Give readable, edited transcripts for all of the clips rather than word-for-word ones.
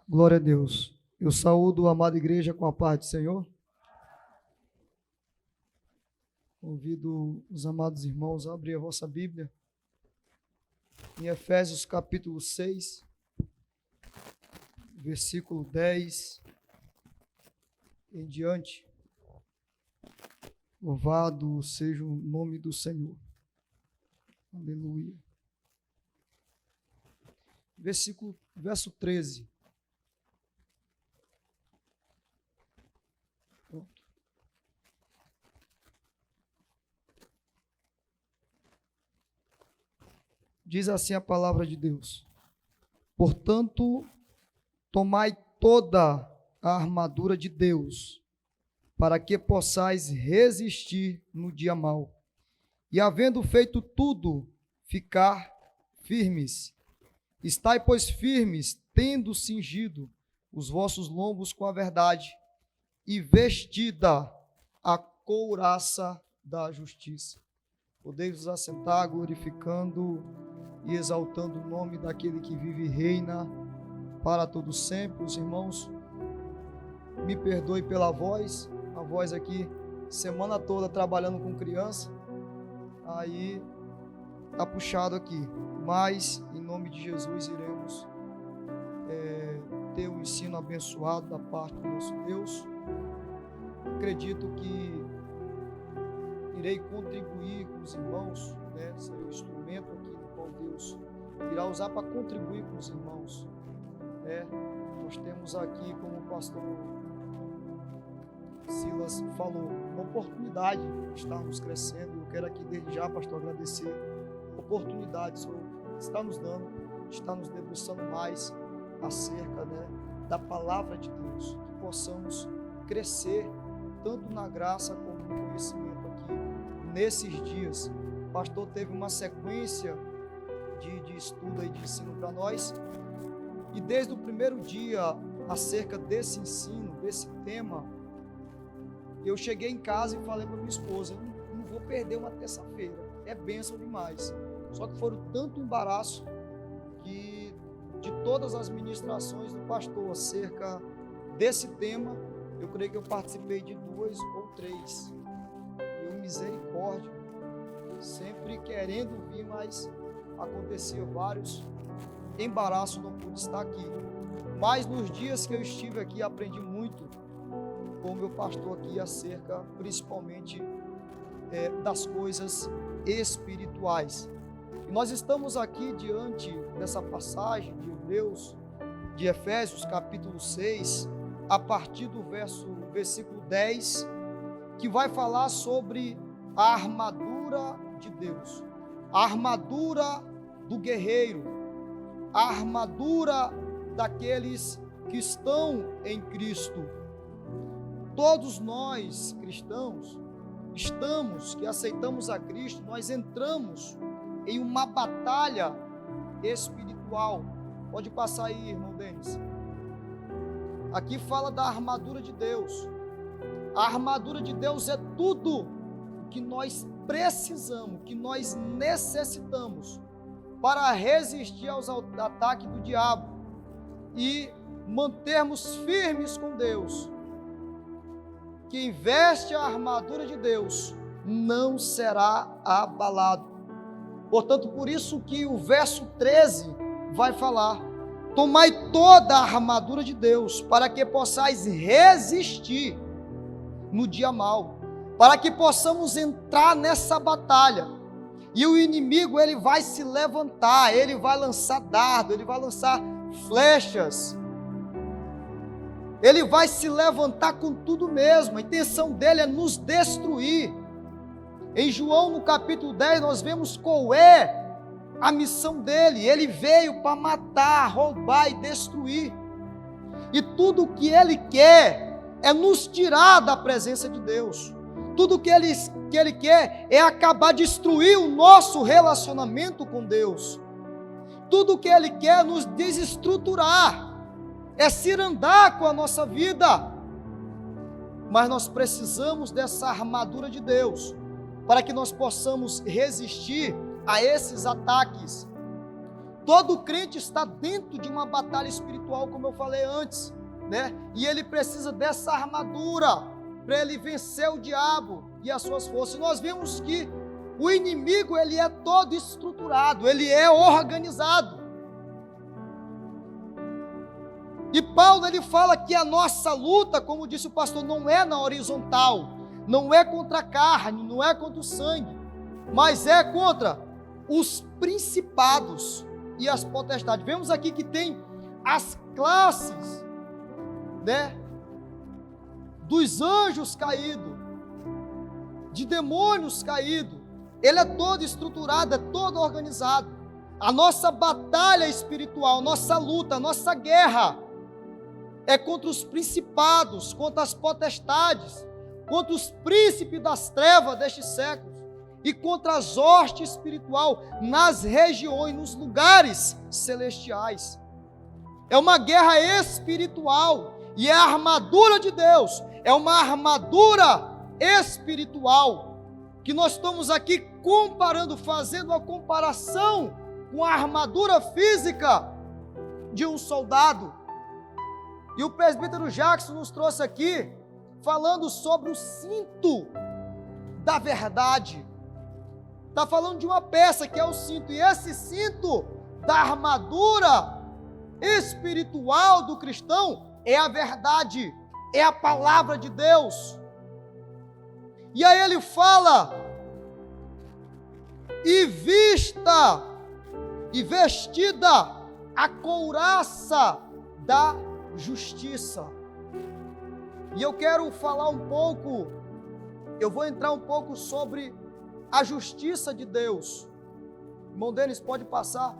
Glória a Deus. Eu saúdo a amada igreja com a paz do Senhor. Convido os amados irmãos a abrir a vossa Bíblia em Efésios capítulo 6, versículo 10 em diante. Louvado seja o nome do Senhor. Aleluia. Verso 13. Pronto. Diz assim a palavra de Deus: portanto, tomai toda a armadura de Deus, para que possais resistir no dia mau, e havendo feito tudo, ficar firmes. Estai, pois, firmes, tendo cingido os vossos lombos com a verdade, e vestida a couraça da justiça. Podeis assentar, glorificando e exaltando o nome daquele que vive e reina para todo sempre. Os irmãos, me perdoe pela voz, a voz aqui, semana toda trabalhando com criança, aí tá puxado aqui, mas em nome de Jesus iremos ter um ensino abençoado da parte do nosso Deus. Acredito que irei contribuir com os irmãos, né? Serei o instrumento aqui no qual Deus irá usar para contribuir com os irmãos, né? Nós temos aqui, como o pastor Silas falou, uma oportunidade de estarmos crescendo. Eu quero aqui desde já, pastor, agradecer a oportunidade que o Senhor está nos dando, está nos debruçando mais acerca, né, da palavra de Deus, que possamos crescer tanto na graça como no conhecimento aqui nesses dias. O pastor teve uma sequência de estudo e de ensino para nós, e desde o primeiro dia acerca desse ensino, desse tema, eu cheguei em casa e falei para minha esposa: eu não vou perder uma terça-feira, é bênção demais. Só que foram tanto embaraço que de todas as ministrações do pastor acerca desse tema, eu creio que eu participei de 2 ou 3. E eu, misericórdia, sempre querendo vir, mas acontecia vários embaraços, não pude estar aqui. Mas nos dias que eu estive aqui, aprendi muito com o meu pastor aqui acerca, principalmente, das coisas espirituais. E nós estamos aqui diante dessa passagem de Hebreus, de Efésios, capítulo 6, a partir do versículo 10, que vai falar sobre a armadura de Deus, a armadura do guerreiro, a armadura daqueles que estão em Cristo. Todos nós, cristãos, que aceitamos a Cristo, nós entramos em uma batalha espiritual. Pode passar aí, irmão Denis. Aqui fala da armadura de Deus. A armadura de Deus é tudo que nós precisamos, que nós necessitamos para resistir aos ataques do diabo e mantermos firmes com Deus. Quem veste a armadura de Deus não será abalado. Portanto, por isso que o verso 13 vai falar: tomai toda a armadura de Deus, para que possais resistir no dia mau, para que possamos entrar nessa batalha. E o inimigo, ele vai se levantar, ele vai lançar dardo, ele vai lançar flechas, ele vai se levantar com tudo mesmo. A intenção dele é nos destruir. Em João, no capítulo 10, nós vemos qual é a missão dele. Ele veio para matar, roubar e destruir. E tudo o que ele quer é nos tirar da presença de Deus. Tudo o que ele quer é acabar, destruir o nosso relacionamento com Deus. Tudo o que ele quer é nos desestruturar, é cirandar com a nossa vida. Mas nós precisamos dessa armadura de Deus, para que nós possamos resistir a esses ataques. Todo crente está dentro de uma batalha espiritual, como eu falei antes, né? E ele precisa dessa armadura para ele vencer o diabo e as suas forças. E nós vemos que o inimigo, ele é todo estruturado, ele é organizado. E Paulo, ele fala que a nossa luta, como disse o pastor, não é na horizontal, não é contra a carne, não é contra o sangue, mas é contra os principados e as potestades. Vemos aqui que tem as classes, né, dos anjos caídos, de demônios caídos. Ele é todo estruturado, é todo organizado. A nossa batalha espiritual, nossa luta, nossa guerra é contra os principados, contra as potestades, contra os príncipes das trevas deste século e contra as hostes espiritual nas regiões, nos lugares celestiais. É uma guerra espiritual e é a armadura de Deus, é uma armadura espiritual que nós estamos aqui comparando, fazendo a comparação com a armadura física de um soldado. E o presbítero Jackson nos trouxe aqui falando sobre o cinto da verdade. Está falando de uma peça que é o cinto, e esse cinto da armadura espiritual do cristão é a verdade, é a palavra de Deus. E aí ele fala: e vista e vestida a couraça da justiça. E eu quero falar um pouco, eu vou entrar um pouco sobre a justiça de Deus. Irmão Denis, pode passar.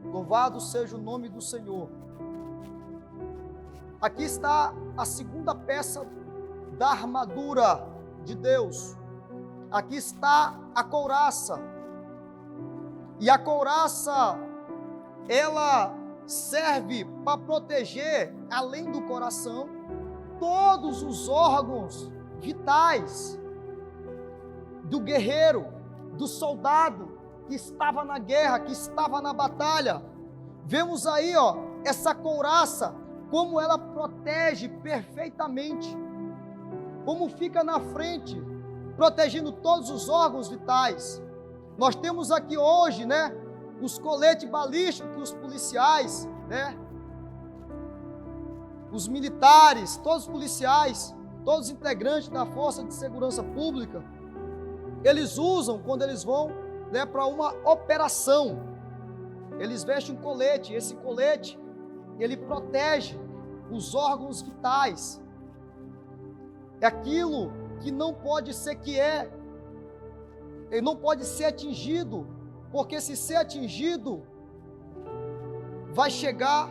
Louvado seja o nome do Senhor. Aqui está a segunda peça da armadura de Deus. Aqui está a couraça. E a couraça, ela serve para proteger, além do coração, todos os órgãos vitais do guerreiro, do soldado que estava na guerra, que estava na batalha. Vemos aí, essa couraça, como ela protege perfeitamente, como fica na frente, protegendo todos os órgãos vitais. Nós temos aqui hoje, né, os coletes balísticos que os policiais, né, os militares, todos os policiais, todos os integrantes da Força de Segurança Pública, eles usam quando eles vão, né, para uma operação. Eles vestem um colete, esse colete, ele protege os órgãos vitais. É aquilo que não pode ser ele não pode ser atingido, porque se ser atingido, vai chegar,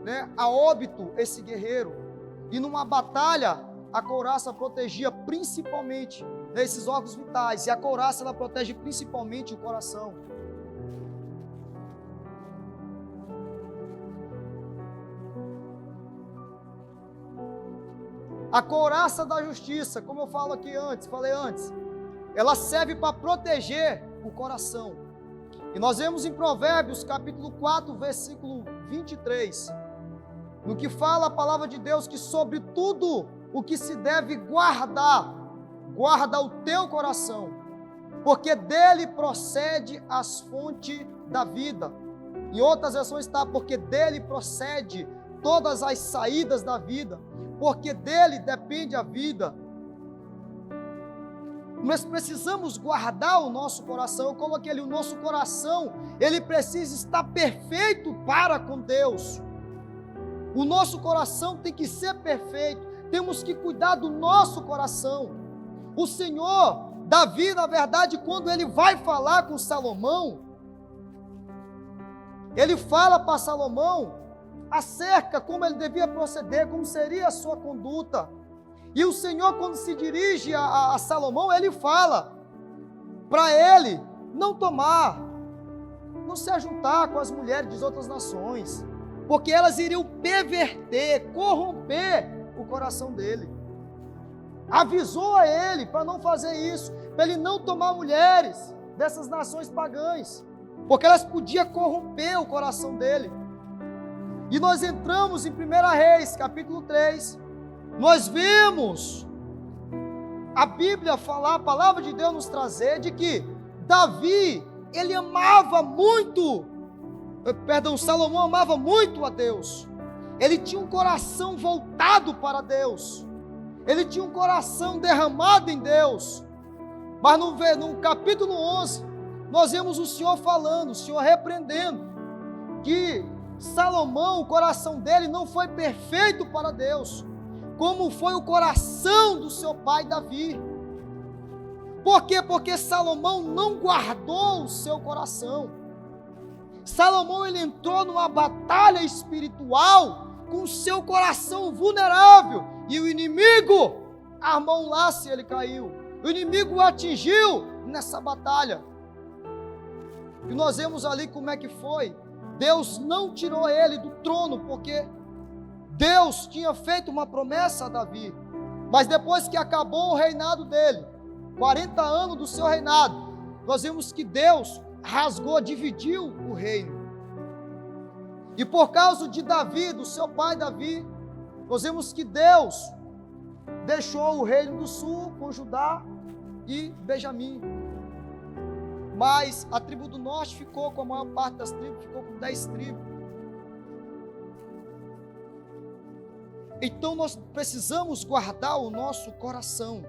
né, a óbito esse guerreiro. E numa batalha, a couraça protegia principalmente, né, esses órgãos vitais, e a couraça ela protege principalmente o coração. A couraça da justiça, como eu falei antes, ela serve para proteger o coração. E nós vemos em Provérbios, capítulo 4, versículo 23, no que fala a palavra de Deus, que sobre tudo o que se deve guarda o teu coração, porque dele procede as fontes da vida. Em outras versões está, porque dele procede todas as saídas da vida, porque dele depende a vida. Nós precisamos guardar o nosso coração. Eu coloquei ali, o nosso coração, ele precisa estar perfeito para com Deus. O nosso coração tem que ser perfeito. Temos que cuidar do nosso coração. O Senhor, Davi, na verdade, quando ele vai falar com Salomão, ele fala para Salomão acerca como ele devia proceder, como seria a sua conduta. E o Senhor, quando se dirige a Salomão, ele fala para ele não se ajuntar com as mulheres das outras nações, porque elas iriam perverter, corromper o coração dele. Avisou a ele para não fazer isso, para ele não tomar mulheres dessas nações pagãs, porque elas podiam corromper o coração dele. E nós entramos em 1 Reis, capítulo 3, nós vemos a Bíblia falar, a palavra de Deus nos trazer, de que Davi, ele amava muito, Salomão amava muito a Deus, ele tinha um coração voltado para Deus, ele tinha um coração derramado em Deus. Mas no capítulo 11, nós vemos o Senhor falando, o Senhor repreendendo, que Salomão, o coração dele não foi perfeito para Deus, como foi o coração do seu pai Davi. Por quê? Porque Salomão não guardou o seu coração. Salomão, ele entrou numa batalha espiritual com o seu coração vulnerável, e o inimigo armou um laço e ele caiu. O inimigo o atingiu nessa batalha. E nós vemos ali como é que foi. Deus não tirou ele do trono, porque Deus tinha feito uma promessa a Davi. Mas depois que acabou o reinado dele, 40 anos do seu reinado, nós vemos que Deus rasgou, dividiu o reino. E por causa de Davi, do seu pai Davi, nós vemos que Deus deixou o reino do sul com Judá e Benjamim. Mas a tribo do norte ficou com a maior parte das tribos, ficou com 10 tribos. Então nós precisamos guardar o nosso coração.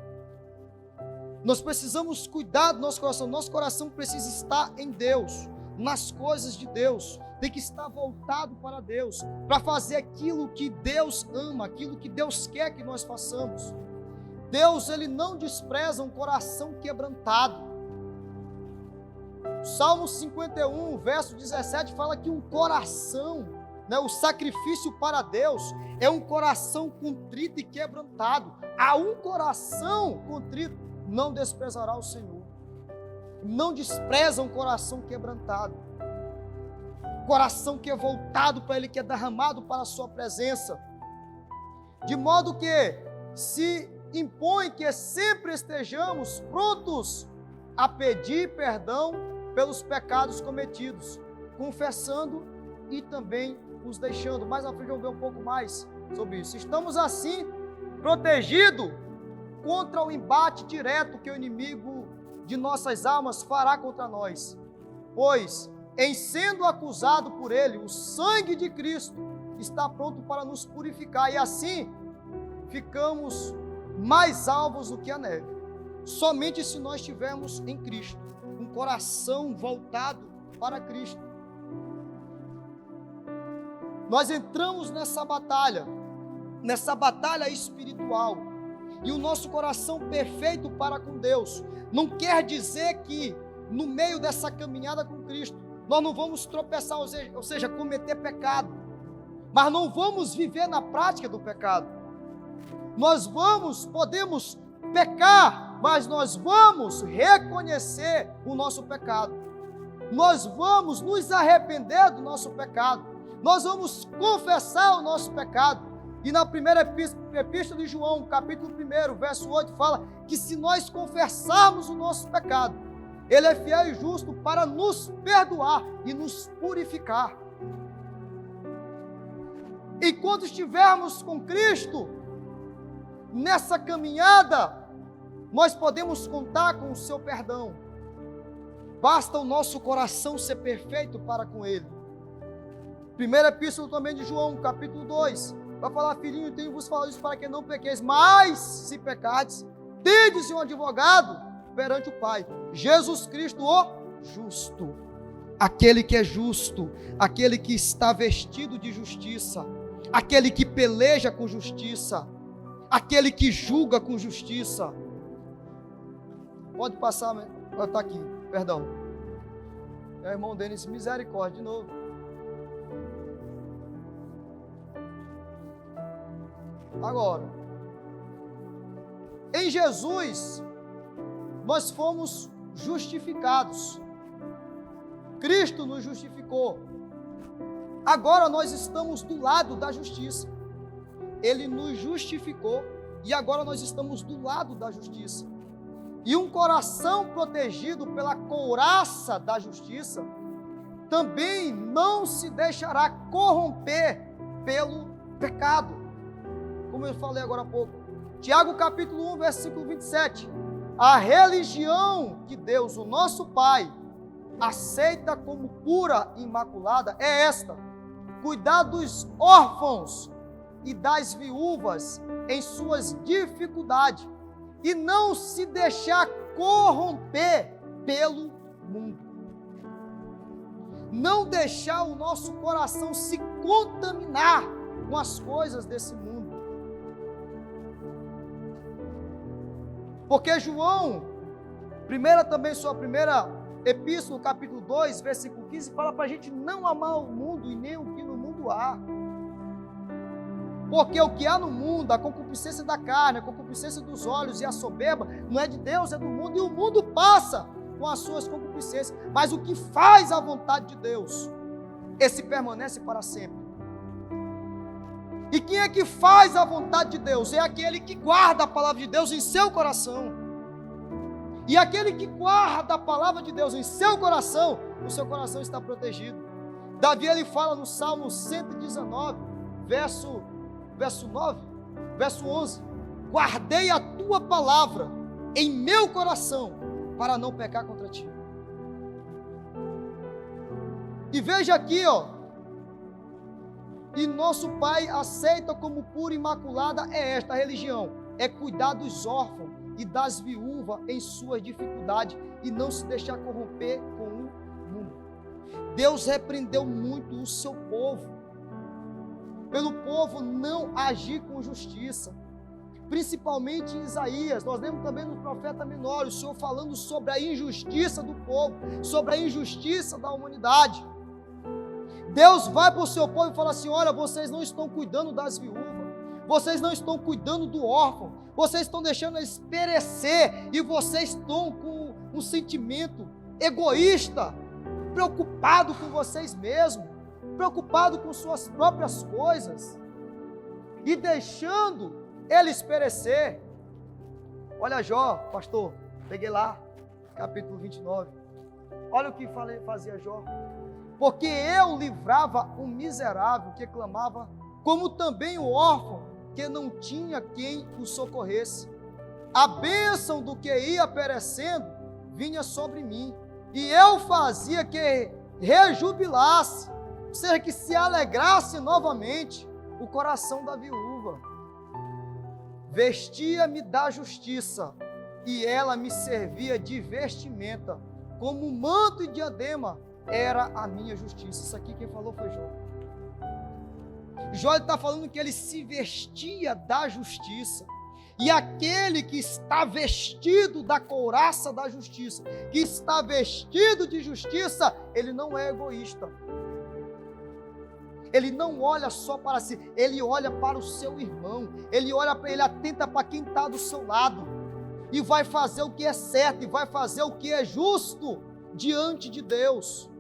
Nós precisamos cuidar do nosso coração. Nosso coração precisa estar em Deus, nas coisas de Deus. Tem que estar voltado para Deus, para fazer aquilo que Deus ama, aquilo que Deus quer que nós façamos. Deus, ele não despreza um coração quebrantado. Salmo 51, verso 17, fala que um coração, o sacrifício para Deus é um coração contrito e quebrantado. A um coração contrito não desprezará o Senhor. Não despreza um coração quebrantado. Coração que é voltado para Ele, que é derramado para a sua presença. De modo que se impõe que sempre estejamos prontos a pedir perdão pelos pecados cometidos, confessando e também os deixando. Mais à frente vamos ver um pouco mais sobre isso. Estamos assim protegidos contra o embate direto que o inimigo de nossas almas fará contra nós, pois em sendo acusado por ele, o sangue de Cristo está pronto para nos purificar, e assim ficamos mais alvos do que a neve. Somente se nós tivermos em Cristo um coração voltado para Cristo. Nós entramos nessa batalha espiritual, e o nosso coração perfeito para com Deus não quer dizer que no meio dessa caminhada com Cristo nós não vamos tropeçar, ou seja, cometer pecado, mas não vamos viver na prática do pecado. Nós podemos pecar, mas nós vamos reconhecer o nosso pecado. Nós vamos nos arrepender do nosso pecado. Nós vamos confessar o nosso pecado. E na primeira epístola de João, capítulo 1, verso 8, fala que se nós confessarmos o nosso pecado, Ele é fiel e justo para nos perdoar e nos purificar. Enquanto estivermos com Cristo, nessa caminhada, nós podemos contar com o seu perdão. Basta o nosso coração ser perfeito para com Ele. Primeira epístola também de João, capítulo 2, vai falar: filhinho, tenho vos falado isso para que não pequeis, mas se pecardes, tendes um advogado perante o Pai, Jesus Cristo, o justo. Aquele que é justo, aquele que está vestido de justiça, aquele que peleja com justiça, aquele que julga com justiça. Pode passar, está aqui, perdão. É o irmão Denis, misericórdia, de novo. Agora, em Jesus, nós fomos justificados. Cristo nos justificou. Agora nós estamos do lado da justiça. Ele nos justificou e agora nós estamos do lado da justiça. E um coração protegido pela couraça da justiça também não se deixará corromper pelo pecado. Como eu falei agora há pouco. Tiago capítulo 1, versículo 27. A religião que Deus, o nosso Pai, aceita como pura e imaculada é esta: cuidar dos órfãos e das viúvas em suas dificuldades e não se deixar corromper pelo mundo. Não deixar o nosso coração se contaminar com as coisas desse mundo. Porque João, sua primeira epístola, capítulo 2, versículo 15, fala para a gente não amar o mundo e nem o que no mundo há. Porque o que há no mundo, a concupiscência da carne, a concupiscência dos olhos e a soberba, não é de Deus, é do mundo, e o mundo passa com as suas concupiscências. Mas o que faz a vontade de Deus, esse permanece para sempre. E quem é que faz a vontade de Deus? É aquele que guarda a palavra de Deus em seu coração. E aquele que guarda a palavra de Deus em seu coração, o seu coração está protegido. Davi, ele fala no Salmo 119, verso 11, guardei a tua palavra em meu coração, para não pecar contra ti. E veja aqui, e nosso Pai aceita como pura e imaculada é esta religião, é cuidar dos órfãos e das viúvas em suas dificuldades e não se deixar corromper com o mundo. Deus repreendeu muito o seu povo, pelo povo não agir com justiça, principalmente em Isaías. Nós lemos também no profeta Menor, o Senhor falando sobre a injustiça do povo, sobre a injustiça da humanidade. Deus vai para o seu povo e fala assim: olha, vocês não estão cuidando das viúvas, vocês não estão cuidando do órfão, vocês estão deixando eles perecer, e vocês estão com um sentimento egoísta, preocupado com vocês mesmos, preocupado com suas próprias coisas, e deixando eles perecer. Olha Jó, pastor, peguei lá, capítulo 29, olha o que fazia Jó: porque eu livrava o miserável que clamava, como também o órfão que não tinha quem o socorresse. A bênção do que ia perecendo vinha sobre mim, e eu fazia que rejubilasse, ou seja, que se alegrasse novamente o coração da viúva. Vestia-me da justiça, e ela me servia de vestimenta, como manto e diadema era a minha justiça. Isso aqui quem falou foi Jó. Jó está falando que ele se vestia da justiça. E aquele que está vestido da couraça da justiça, que está vestido de justiça, ele não é egoísta. Ele não olha só para si, ele olha para o seu irmão, ele atenta para quem está do seu lado, e vai fazer o que é certo, e vai fazer o que é justo diante de Deus.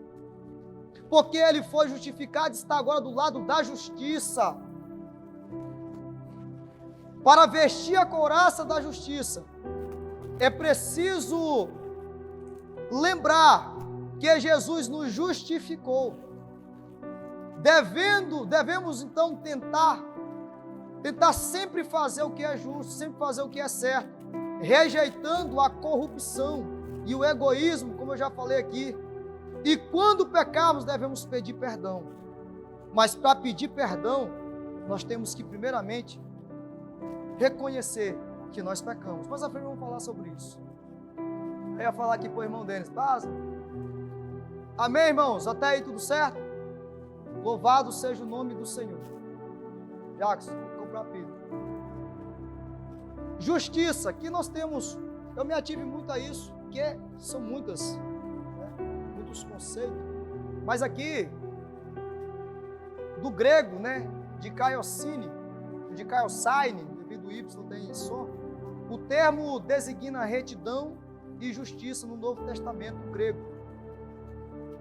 Porque ele foi justificado e está agora do lado da justiça. Para vestir a couraça da justiça, é preciso lembrar que Jesus nos justificou. Devemos então tentar sempre fazer o que é justo, sempre fazer o que é certo, rejeitando a corrupção e o egoísmo, como eu já falei aqui. E quando pecarmos, devemos pedir perdão. Mas para pedir perdão, nós temos que primeiramente reconhecer que nós pecamos. Mas à frente vamos falar sobre isso. Eu ia falar aqui para o irmão Denis. Amém, irmãos? Até aí tudo certo? Louvado seja o nome do Senhor. Jackson, vou comprar pizza. Justiça, aqui nós temos, eu me ative muito a isso, que são muitos conceitos, mas aqui, do grego, de Kaiosine, devido ao Y tem som, o termo designa retidão e justiça no Novo Testamento grego.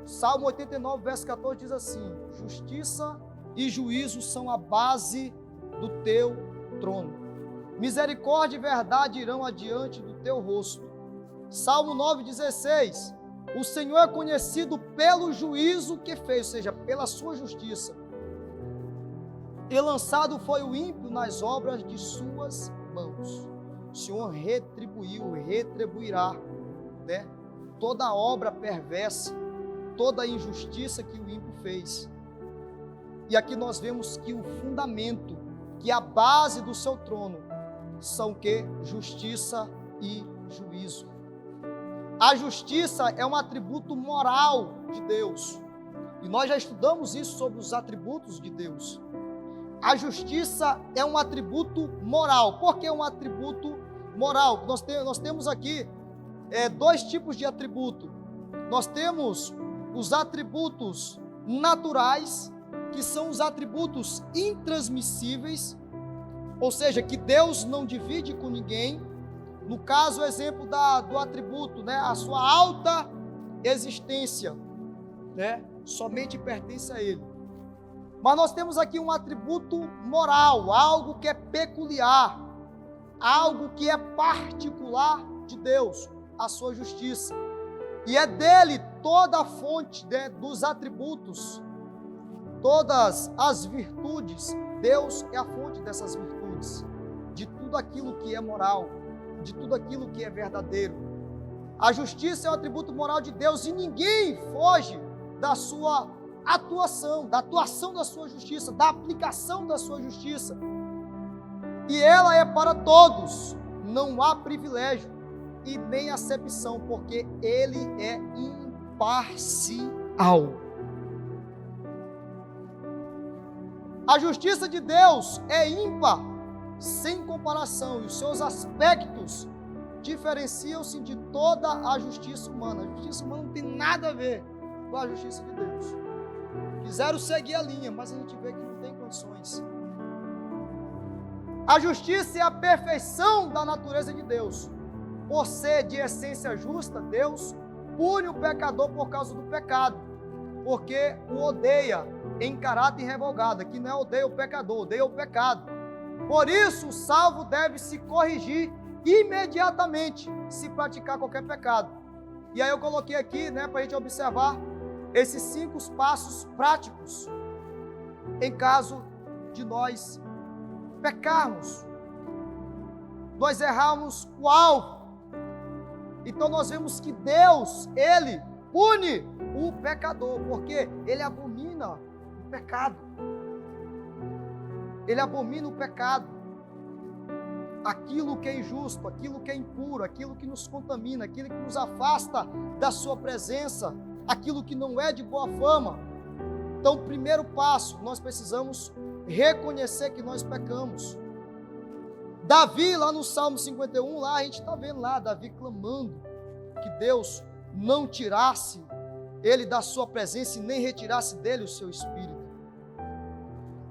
Salmo 89, verso 14 diz assim: justiça e juízo são a base do teu trono, misericórdia e verdade irão adiante do teu rosto, Salmo 9,16. O Senhor é conhecido pelo juízo que fez, ou seja, pela sua justiça. E lançado foi o ímpio nas obras de suas mãos. O Senhor retribuirá, né? Toda obra perversa, toda injustiça que o ímpio fez. E aqui nós vemos que o fundamento, que a base do seu trono, são o quê? Justiça e juízo. A justiça é um atributo moral de Deus. E nós já estudamos isso sobre os atributos de Deus. A justiça é um atributo moral. Por que um atributo moral? Nós temos aqui dois tipos de atributo. Nós temos os atributos naturais, que são os atributos intransmissíveis, ou seja, que Deus não divide com ninguém. No caso, o exemplo do atributo, né, a sua alta existência, né, somente pertence a Ele. Mas nós temos aqui um atributo moral, algo que é peculiar, algo que é particular de Deus, a sua justiça. E é dele toda a fonte, né, dos atributos, todas as virtudes. Deus é a fonte dessas virtudes, de tudo aquilo que é moral, de tudo aquilo que é verdadeiro. A justiça é um atributo moral de Deus e ninguém foge da sua atuação, da atuação da sua justiça, da aplicação da sua justiça. E ela é para todos, não há privilégio e nem acepção, porque Ele é imparcial. A justiça de Deus é ímpar, sem comparação, e os seus aspectos diferenciam-se de toda a justiça humana. A justiça humana não tem nada a ver com a justiça de Deus. Quiseram seguir a linha, mas a gente vê que não tem condições. A justiça é a perfeição da natureza de Deus. Por ser de essência justa, Deus pune o pecador por causa do pecado, porque o odeia em caráter revogado. Aqui não é odeia o pecador, odeia o pecado. Por isso, o salvo deve se corrigir imediatamente se praticar qualquer pecado. E aí eu coloquei aqui, né, para a gente observar esses 5 passos práticos em caso de nós pecarmos, nós errarmos o alvo. Então nós vemos que Deus, Ele pune o pecador, porque Ele abomina o pecado. Ele abomina o pecado, aquilo que é injusto, aquilo que é impuro, aquilo que nos contamina, aquilo que nos afasta da sua presença, aquilo que não é de boa fama. Então, primeiro passo, nós precisamos reconhecer que nós pecamos. Davi, lá no Salmo 51, lá a gente está vendo lá, Davi clamando que Deus não tirasse ele da sua presença e nem retirasse dele o seu espírito.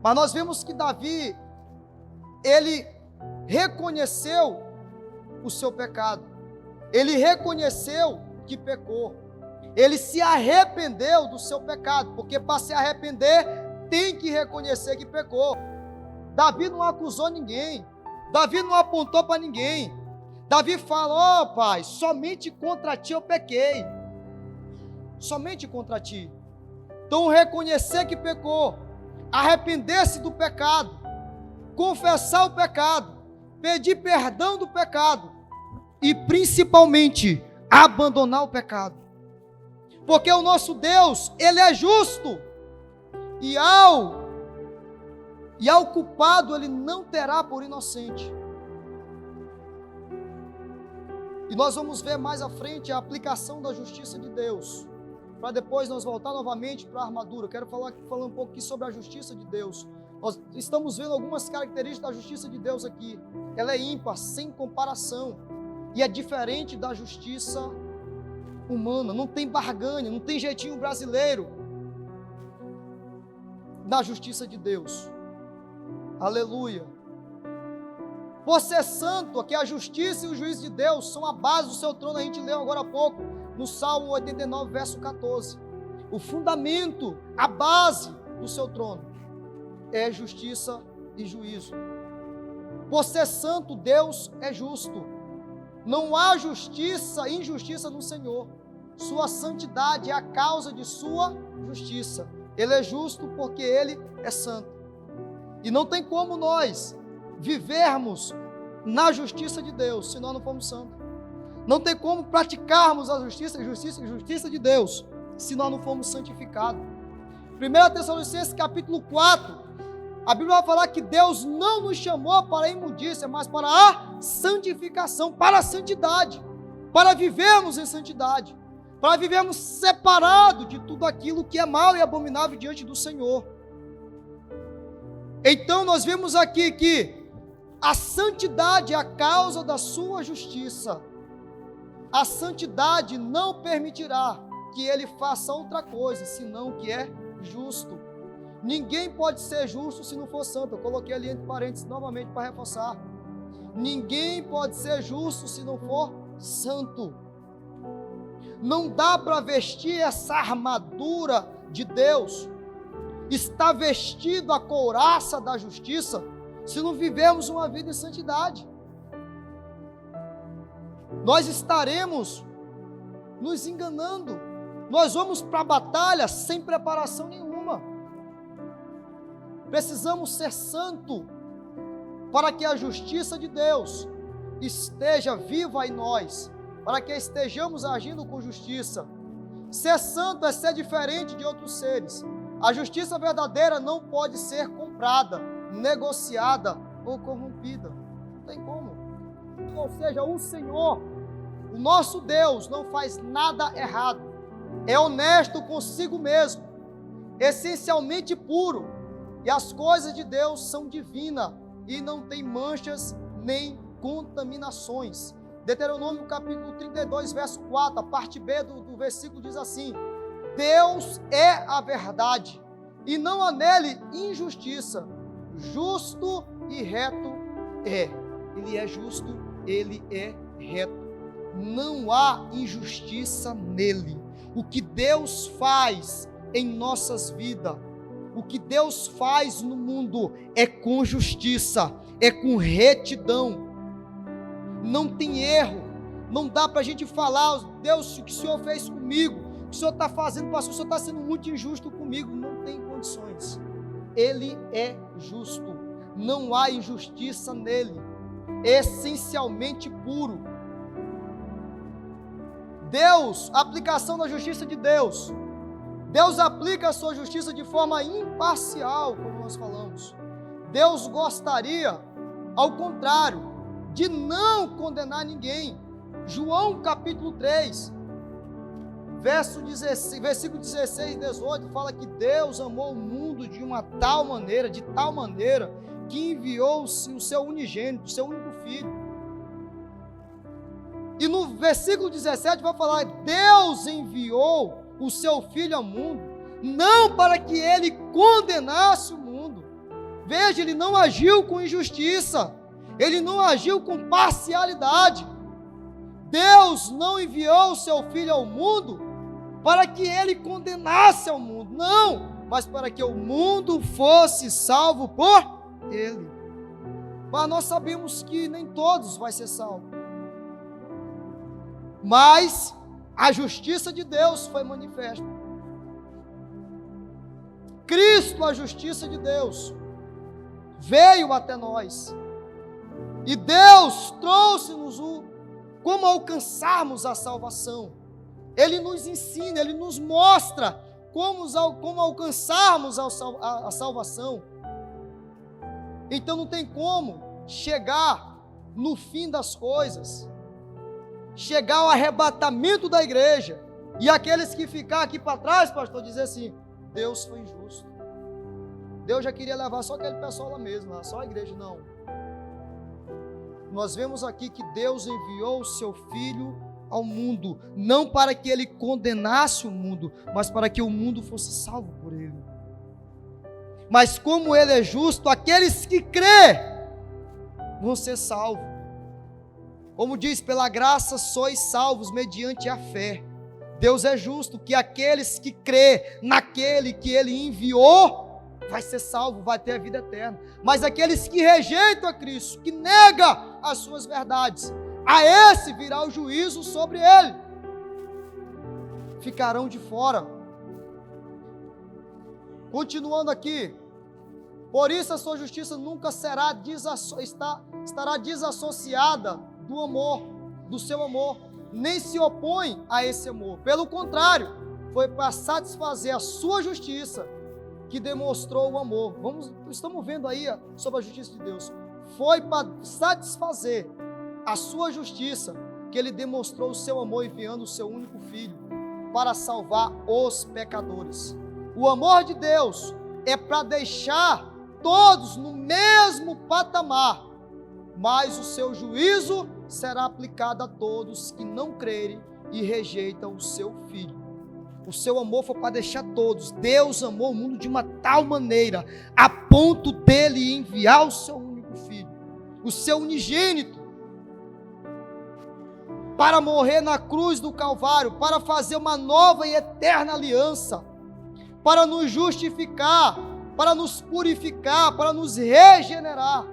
Mas nós vemos que Davi, ele reconheceu o seu pecado, ele reconheceu que pecou, ele se arrependeu do seu pecado, porque para se arrepender tem que reconhecer que pecou. Davi não acusou ninguém, Davi não apontou para ninguém. Davi fala: ó pai, somente contra ti eu pequei, somente contra ti. Então reconhecer que pecou, arrepender-se do pecado, confessar o pecado, pedir perdão do pecado e principalmente abandonar o pecado. Porque o nosso Deus, Ele é justo, e ao culpado Ele não terá por inocente. E nós vamos ver mais à frente a aplicação da justiça de Deus, para depois nós voltar novamente para a armadura. Eu quero falar um pouco aqui sobre a justiça de Deus. Nós estamos vendo algumas características da justiça de Deus aqui. Ela é ímpar, sem comparação, e é diferente da justiça humana. Não tem barganha, não tem jeitinho brasileiro na justiça de Deus. Aleluia. Por ser santo, aqui a justiça e o juízo de Deus são a base do seu trono. A gente leu agora há pouco no Salmo 89, verso 14. O fundamento, a base do seu trono é justiça e juízo. Por ser santo, Deus é justo. Não há injustiça no Senhor. Sua santidade é a causa de sua justiça. Ele é justo porque Ele é santo. E não tem como nós vivermos na justiça de Deus se nós não formos santos. Não tem como praticarmos a justiça de Deus se nós não formos santificados. 1 Tessalonicenses capítulo 4, a Bíblia vai falar que Deus não nos chamou para a imundícia, mas para a santificação, para a santidade, para vivermos em santidade, para vivermos separados de tudo aquilo que é mal e abominável diante do Senhor. Então nós vemos aqui que a santidade é a causa da sua justiça. A santidade não permitirá que ele faça outra coisa, senão o que é justo. Ninguém pode ser justo se não for santo. Eu coloquei ali entre parênteses novamente para reforçar. Ninguém pode ser justo se não for santo. Não dá para vestir essa armadura de Deus, está vestido a couraça da justiça, se não vivermos uma vida em santidade. Nós estaremos nos enganando. Nós vamos para a batalha sem preparação nenhuma. Precisamos ser santo para que a justiça de Deus esteja viva em nós, para que estejamos agindo com justiça. Ser santo é ser diferente de outros seres. A justiça verdadeira não pode ser comprada, negociada ou corrompida. Não tem como. Ou seja, o Senhor, o nosso Deus, não faz nada errado. É honesto consigo mesmo, essencialmente puro. E as coisas de Deus são divinas e não tem manchas nem contaminações. Deuteronômio capítulo 32, verso 4, a parte B do versículo diz assim: Deus é a verdade e não há nele injustiça. Justo e reto é. Ele é justo, ele é reto. Não há injustiça nele. O que Deus faz em nossas vidas, o que Deus faz no mundo é com justiça, é com retidão. Não tem erro. Não dá para a gente falar: Deus, o que o Senhor fez comigo, o que o Senhor está fazendo, pastor, o Senhor está sendo muito injusto comigo. Não tem condições. Ele é justo. Não há injustiça nele. Essencialmente puro. Deus, a aplicação da justiça de Deus. Deus aplica a sua justiça de forma imparcial, como nós falamos. Deus gostaria, ao contrário, de não condenar ninguém. João capítulo 3, versículo 16 e 18, fala que Deus amou o mundo de tal maneira, que enviou o seu unigênito, o seu único filho. E no versículo 17 vai falar: Deus enviou o seu filho ao mundo, não para que ele condenasse o mundo. Veja, ele não agiu com injustiça, ele não agiu com parcialidade. Deus não enviou o seu filho ao mundo para que ele condenasse ao mundo, não, mas para que o mundo fosse salvo por ele. Mas nós sabemos que nem todos vão ser salvos. Mas a justiça de Deus foi manifesta. Cristo, a justiça de Deus, veio até nós. E Deus trouxe-nos como alcançarmos a salvação. Ele nos ensina, Ele nos mostra como alcançarmos a salvação. Então não tem como chegar no fim das coisas, chegar ao arrebatamento da igreja, e aqueles que ficar aqui para trás, pastor, dizer assim: Deus foi injusto, Deus já queria levar só aquele pessoal lá mesmo, só a igreja. Não. Nós vemos aqui que Deus enviou o seu Filho ao mundo, não para que ele condenasse o mundo, mas para que o mundo fosse salvo por ele. Mas como ele é justo, aqueles que crê vão ser salvos. Como diz: pela graça sois salvos mediante a fé. Deus é justo que aqueles que crê naquele que ele enviou vai ser salvo, vai ter a vida eterna. Mas aqueles que rejeitam a Cristo, que nega as suas verdades, a esse virá o juízo sobre ele. Ficarão de fora. Continuando aqui. Por isso a sua justiça nunca estará desassociada do amor, do seu amor, nem se opõe a esse amor. Pelo contrário, foi para satisfazer a sua justiça que demonstrou o amor. Estamos vendo aí sobre a justiça de Deus. Foi para satisfazer a sua justiça que ele demonstrou o seu amor enviando o seu único filho para salvar os pecadores. O amor de Deus é para deixar todos no mesmo patamar, mas o seu juízo será aplicado a todos que não crerem e rejeitam o seu filho. O seu amor foi para deixar todos. Deus amou o mundo de uma tal maneira, a ponto dele enviar o seu único filho, o seu unigênito, para morrer na cruz do Calvário, para fazer uma nova e eterna aliança, para nos justificar, para nos purificar, para nos regenerar.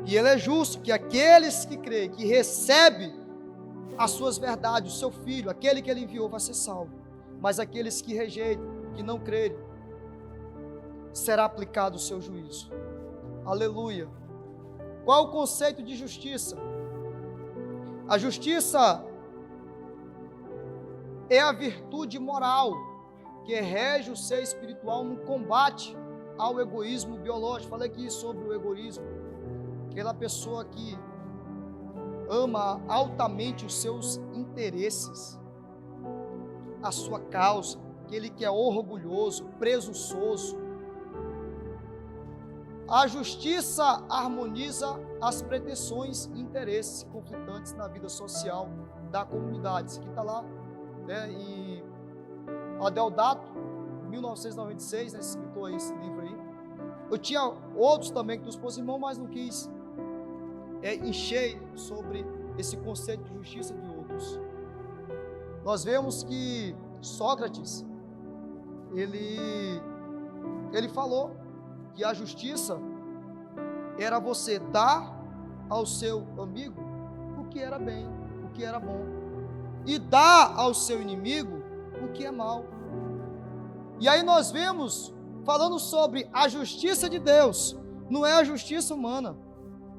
E ele é justo que aqueles que creem, que recebem as suas verdades, o seu filho, aquele que ele enviou, vai ser salvo. Mas aqueles que rejeitam, que não crerem, será aplicado o seu juízo. Aleluia. Qual o conceito de justiça? A justiça é a virtude moral que rege o ser espiritual no combate ao egoísmo biológico. Falei aqui sobre o egoísmo. Aquela pessoa que ama altamente os seus interesses, a sua causa, aquele que é orgulhoso, presunçoso. A justiça harmoniza as pretensões e interesses conflitantes na vida social da comunidade. Isso aqui está lá, né, em Adeodato, 1996, né, escritor aí, esse livro aí. Eu tinha outros também dos meus irmãos, mas não quis encher sobre esse conceito de justiça de outros. Nós vemos que Sócrates, ele falou que a justiça era você dar ao seu amigo o que era bem, o que era bom, e dar ao seu inimigo o que é mal. E aí nós vemos, falando sobre a justiça de Deus, não é a justiça humana.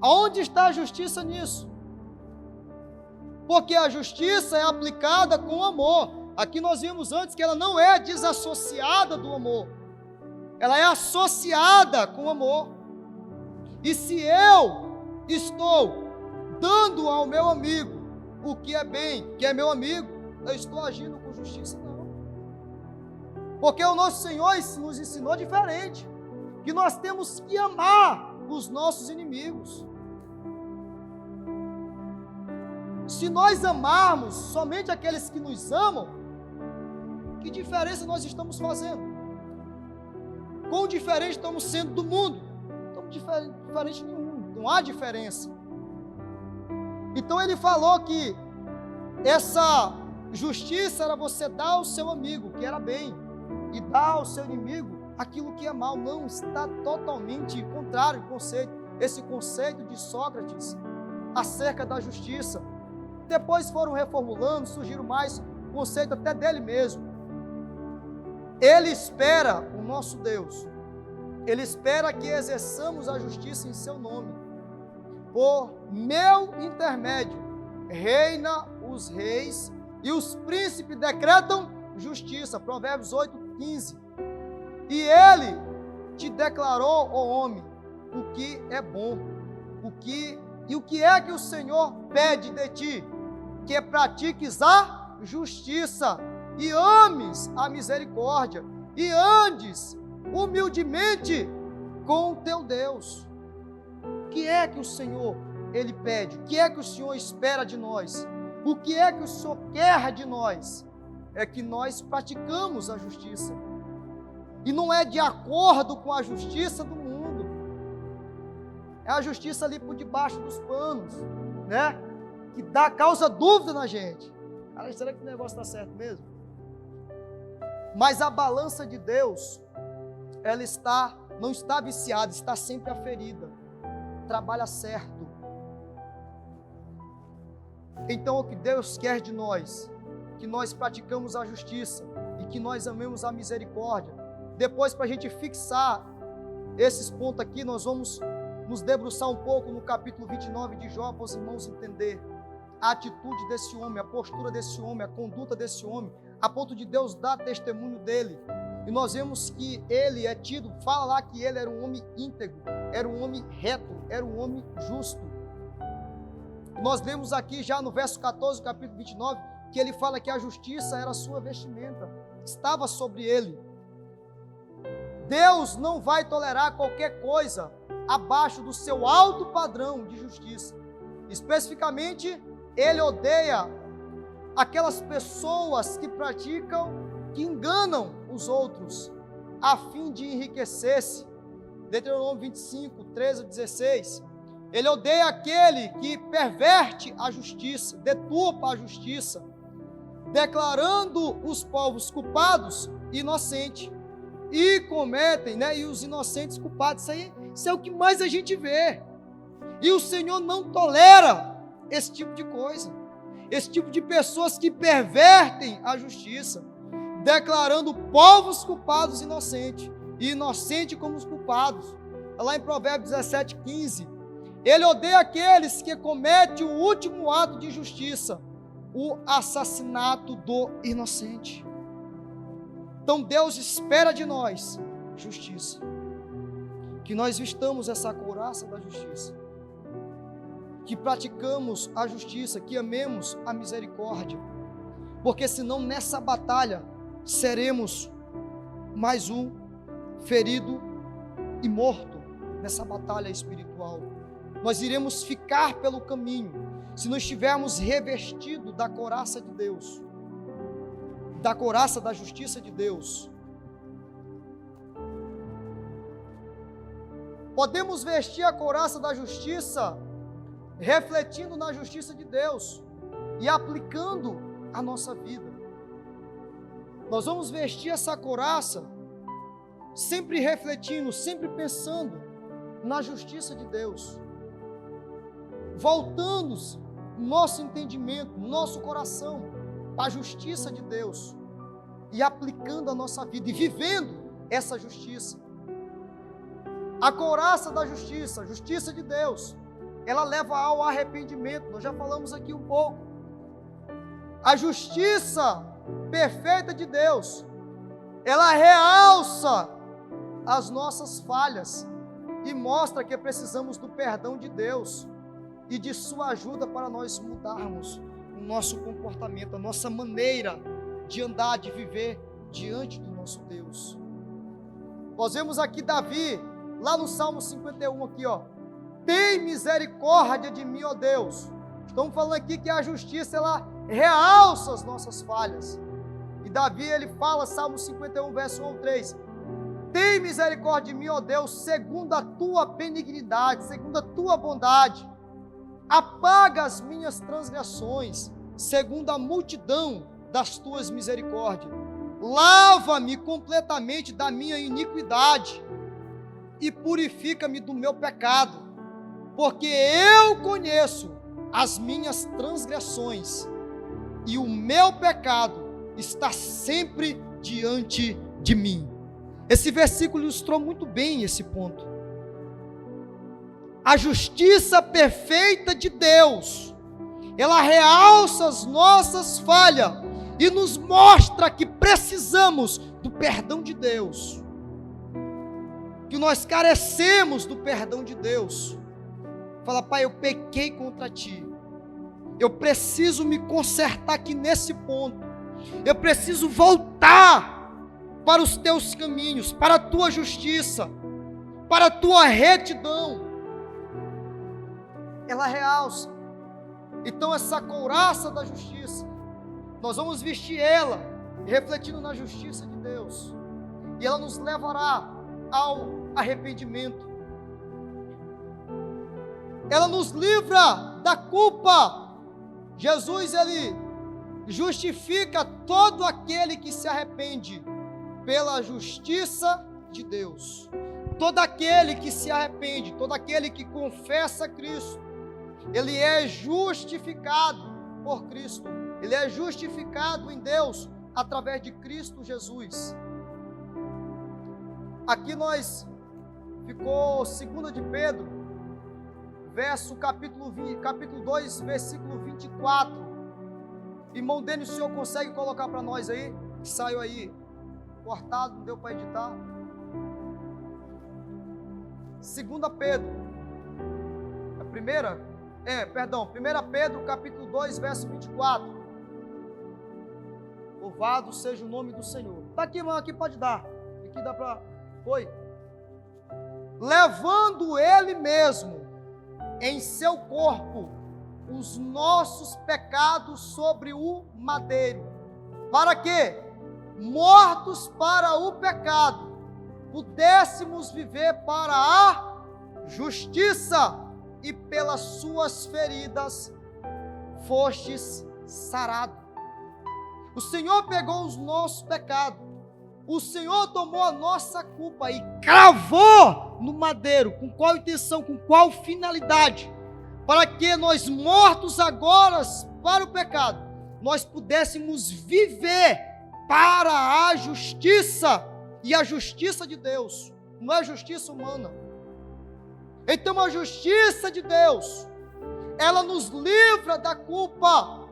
Aonde está a justiça nisso? Porque a justiça é aplicada com amor. Aqui nós vimos antes que ela não é desassociada do amor. Ela é associada com amor. E se eu estou dando ao meu amigo o que é bem, que é meu amigo, eu estou agindo com justiça? Não. Porque o nosso Senhor nos ensinou diferente, que nós temos que amar os nossos inimigos. Se nós amarmos somente aqueles que nos amam, que diferença nós estamos fazendo? Quão diferente estamos sendo do mundo? Estamos diferente nenhum, não há diferença. Então ele falou que essa justiça era você dar ao seu amigo o que era bem, e dar ao seu inimigo aquilo que é mal. Não, está totalmente contrário esse conceito de Sócrates acerca da justiça. Depois foram reformulando, surgiram mais conceitos até dele mesmo. Ele espera, o nosso Deus, ele espera que exerçamos a justiça em seu nome. Por meu intermédio, reina os reis e os príncipes decretam justiça. Provérbios 8:15. E ele te declarou, ó homem, o que é bom, o que é que o Senhor pede de ti? Que pratiques a justiça e ames a misericórdia e andes humildemente com o teu Deus. O que é que o Senhor ele pede? O que é que o Senhor espera de nós? O que é que o Senhor quer de nós? É que nós praticamos a justiça. E não é de acordo com a justiça do mundo. É a justiça ali por debaixo dos panos, né? Que causa dúvida na gente. Cara, será que o negócio está certo mesmo? Mas a balança de Deus, ela não está viciada, está sempre aferida. Trabalha certo. Então o que Deus quer de nós, que nós praticamos a justiça e que nós amemos a misericórdia. Depois, para a gente fixar esses pontos aqui, nós vamos nos debruçar um pouco no capítulo 29 de Jó, para os irmãos entender a atitude desse homem, a postura desse homem, a conduta desse homem, a ponto de Deus dar testemunho dele. E nós vemos que ele é tido, fala lá que ele era um homem íntegro, era um homem reto, era um homem justo. Nós vemos aqui já no verso 14 do capítulo 29, que ele fala que a justiça era a sua vestimenta, estava sobre ele. Deus não vai tolerar qualquer coisa abaixo do seu alto padrão de justiça. Especificamente, ele odeia aquelas pessoas que praticam, que enganam os outros, a fim de enriquecer-se. Deuteronômio 25, 13 a 16. Ele odeia aquele que perverte a justiça, deturpa a justiça, declarando os povos culpados inocentes. E cometem, e os inocentes culpados. Isso é o que mais a gente vê. E o Senhor não tolera esse tipo de coisa. Esse tipo de pessoas que pervertem a justiça, declarando povos culpados inocentes, e inocente como os culpados. Lá em Provérbios 17, 15, ele odeia aqueles que cometem o último ato de justiça, o assassinato do inocente. Então Deus espera de nós justiça, que nós vistamos essa couraça da justiça, que praticamos a justiça, que amemos a misericórdia, porque senão nessa batalha seremos mais um ferido e morto nessa batalha espiritual. Nós iremos ficar pelo caminho se não estivermos revestidos da couraça de Deus, da couraça da justiça de Deus. Podemos vestir a couraça da justiça refletindo na justiça de Deus e aplicando a nossa vida. Nós vamos vestir essa couraça sempre refletindo, sempre pensando na justiça de Deus, voltando nosso entendimento, nosso coração para a justiça de Deus e aplicando a nossa vida e vivendo essa justiça. A couraça da justiça, a justiça de Deus, ela leva ao arrependimento. Nós já falamos aqui um pouco. A justiça perfeita de Deus, ela realça as nossas falhas e mostra que precisamos do perdão de Deus e de sua ajuda para nós mudarmos o nosso comportamento, a nossa maneira de andar, de viver diante do nosso Deus. Nós vemos aqui Davi, lá no Salmo 51, aqui, tem misericórdia de mim, ó Deus. Estamos falando aqui que a justiça, ela realça as nossas falhas. E Davi, ele fala, Salmo 51, verso 1 ao 3, tem misericórdia de mim, ó Deus, segundo a tua benignidade, segundo a tua bondade. Apaga as minhas transgressões, segundo a multidão das tuas misericórdias. Lava-me completamente da minha iniquidade e purifica-me do meu pecado, porque eu conheço as minhas transgressões e o meu pecado está sempre diante de mim. Esse versículo ilustrou muito bem esse ponto. A justiça perfeita de Deus, ela realça as nossas falhas e nos mostra que precisamos do perdão de Deus, que nós carecemos do perdão de Deus. Fala, Pai, eu pequei contra Ti, eu preciso me consertar aqui nesse ponto, eu preciso voltar para os Teus caminhos, para a Tua justiça, para a Tua retidão. Ela realça. Então essa couraça da justiça, nós vamos vestir ela, refletindo na justiça de Deus, e ela nos levará ao arrependimento. Ela nos livra da culpa. Jesus, ele justifica todo aquele que se arrepende pela justiça de Deus. Todo aquele que se arrepende, todo aquele que confessa Cristo, ele é justificado por Cristo. Ele é justificado em Deus através de Cristo Jesus. Aqui ficou 2 de Pedro, capítulo 2, versículo 24. Irmão Denis, o senhor consegue colocar para nós aí? Que saiu aí cortado, não deu para editar. 2 Pedro, 1 Pedro, capítulo 2, verso 24. Louvado seja o nome do Senhor. Está aqui, irmão, aqui pode dar. Aqui dá para... Foi. Levando Ele mesmo em seu corpo os nossos pecados sobre o madeiro. Para quê? Mortos para o pecado, pudéssemos viver para a justiça, e pelas suas feridas fostes sarado. O Senhor pegou os nossos pecados, o Senhor tomou a nossa culpa e cravou no madeiro. Com qual intenção, com qual finalidade? Para que nós, mortos agora para o pecado, nós pudéssemos viver para a justiça, e a justiça de Deus, não é justiça humana. Então a justiça de Deus, ela nos livra da culpa,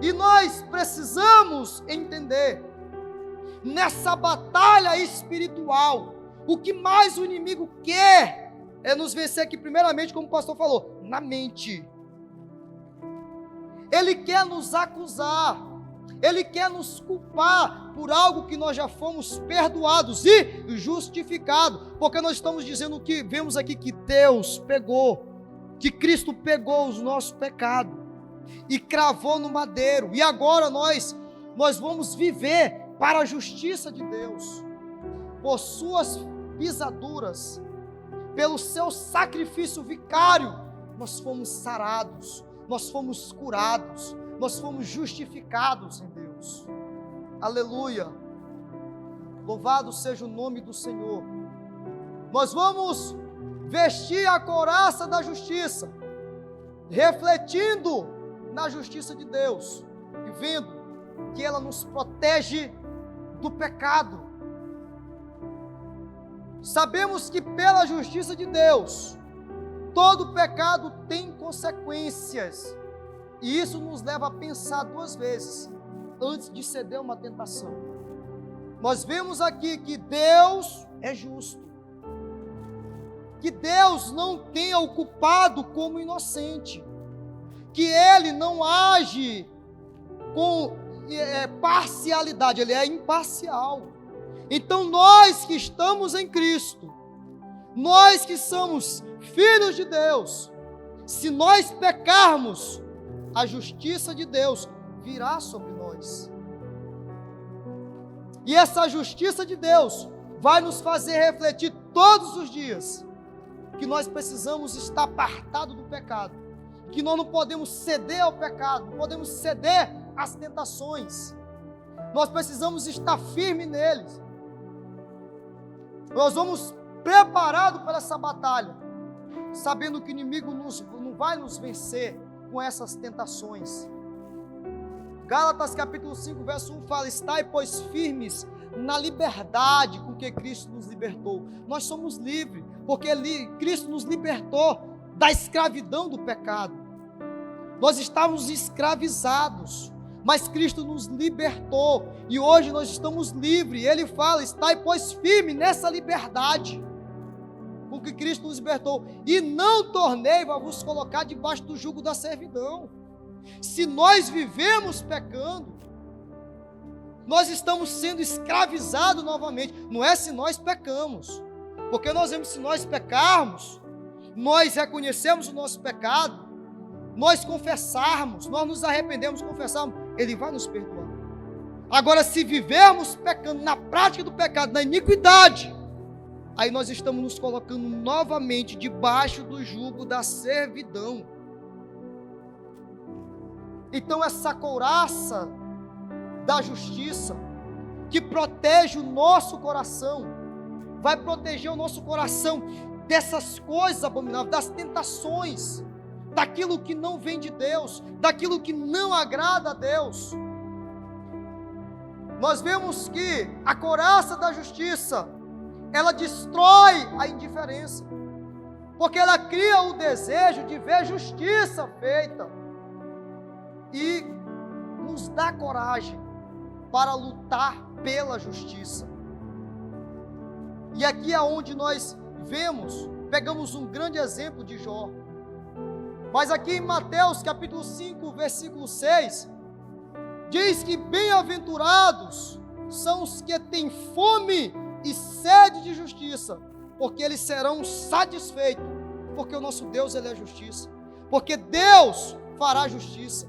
e nós precisamos entender, nessa batalha espiritual, o que mais o inimigo quer é nos vencer aqui, primeiramente, como o pastor falou, na mente. Ele quer nos acusar, ele quer nos culpar por algo que nós já fomos perdoados e justificados, porque nós estamos dizendo que vemos aqui que Deus pegou, que Cristo pegou os nossos pecados e cravou no madeiro, e agora nós vamos viver para a justiça de Deus. Por suas pisaduras, pelo seu sacrifício vicário, nós fomos sarados, nós fomos curados, nós fomos justificados em Deus. Aleluia! Louvado seja o nome do Senhor. Nós vamos vestir a couraça da justiça, refletindo na justiça de Deus e vendo que ela nos protege do pecado. Sabemos que pela justiça de Deus, todo pecado tem consequências, e isso nos leva a pensar 2 vezes antes de ceder uma tentação. Nós vemos aqui que Deus é justo, que Deus não tem o culpado como inocente, que Ele não age com parcialidade, Ele é imparcial. Então nós que estamos em Cristo, nós que somos filhos de Deus, se nós pecarmos, a justiça de Deus virá sobre nós. E essa justiça de Deus vai nos fazer refletir todos os dias que nós precisamos estar apartados do pecado, que nós não podemos ceder ao pecado, não podemos ceder às tentações. Nós precisamos estar firmes neles. Nós vamos preparados para essa batalha, sabendo que o inimigo não vai nos vencer com essas tentações. Gálatas capítulo 5, verso 1 fala: estai, pois, firmes na liberdade com que Cristo nos libertou. Nós somos livres, porque Cristo nos libertou da escravidão do pecado. Nós estávamos escravizados, mas Cristo nos libertou, e hoje nós estamos livres. Ele fala: estai, pois, firme nessa liberdade com que Cristo nos libertou, e não tornei a vos colocar debaixo do jugo da servidão. Se nós vivemos pecando, nós estamos sendo escravizados novamente. Não é se nós pecamos, porque nós vemos, se nós pecarmos, nós reconhecemos o nosso pecado, nós confessarmos, nós nos arrependemos, confessarmos, Ele vai nos perdoar. Agora, se vivermos pecando, na prática do pecado, na iniquidade, aí nós estamos nos colocando novamente debaixo do jugo da servidão. Então essa couraça da justiça, que protege o nosso coração, vai proteger o nosso coração dessas coisas abomináveis, das tentações, daquilo que não vem de Deus, daquilo que não agrada a Deus. Nós vemos que a couraça da justiça, ela destrói a indiferença, porque ela cria o desejo de ver justiça feita e nos dá coragem para lutar pela justiça. E aqui é onde nós pegamos um grande exemplo de Jó. Mas aqui em Mateus capítulo 5, versículo 6, diz que bem-aventurados são os que têm fome e sede de justiça, porque eles serão satisfeitos, porque o nosso Deus, Ele é justiça, porque Deus fará justiça,